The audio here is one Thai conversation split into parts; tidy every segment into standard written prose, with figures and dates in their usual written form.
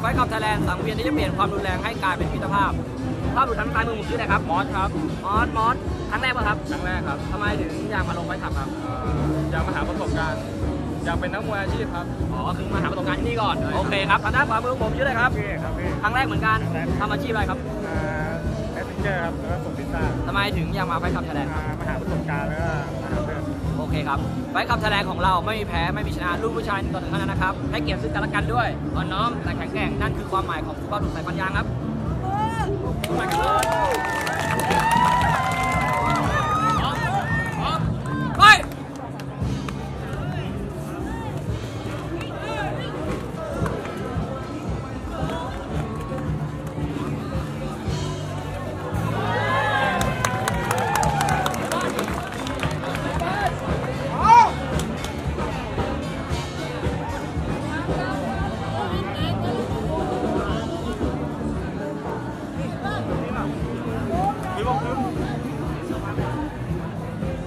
ไฟขับไทยแลนด์สังเวียนที่จะเปลี่ยนความรุนแรงให้กลายเป็นมิตรภาพภาพดูทั้งซ้ายมือผมชื่ออะไรครับมอสครับมอสครั้งแรกป่ะครับครั้งแรกครับทำไมถึงอยากมาลงไฟขับครับอยากมาหาประสบการณ์อยากเป็นนักมวยอาชีพครับอ๋อคือมาหาประสบการณ์ที่นี่ก่อนโอเคครับทางด้านขวามือผมชื่ออะไรครับครั้งแรกเหมือนกันทำอาชีพอะไรครับแอสเซนเจอร์ครับแล้วก็ส่งพิซซ่าทำไมถึงอยากมาไฟขับไทยแลนด์มาหาประสบการณ์แล้วก็มาหาเพื่อนโอเคครับไฟขับไทยแลนด์ของเราไม่มีแพ้ไม่มีชนะลูกผู้ชายต่อหนึ่งเท่านั้นนะครับให้เกียรติซึ่งกันและกันด้วยอ่อนน้อมแต่แข็งแกร่งนั่นคือความหมายของสุภาพบุรุษสายฟันยางครับไป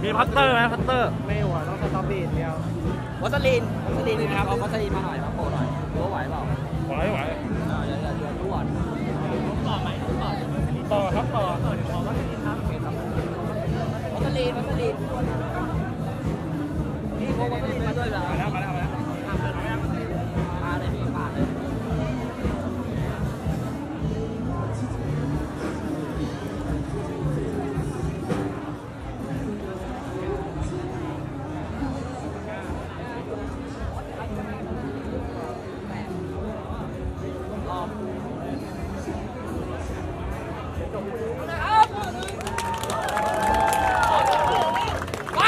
มีพัตเตอร์ไหมพัตเตอร์ไม่หัวต้องสต็อปบีดเดียววัสลีนนะครับเอาวัสลีนมาหน่อยครับโปรหน่อยรู้ไหวเปล่าไหวอย่ารู้ก่อนต่อครับต่อวัสลีนนี่พกวัสลีนมาด้วยเหรอมาแล้วมาเลยพี่มาเลยไป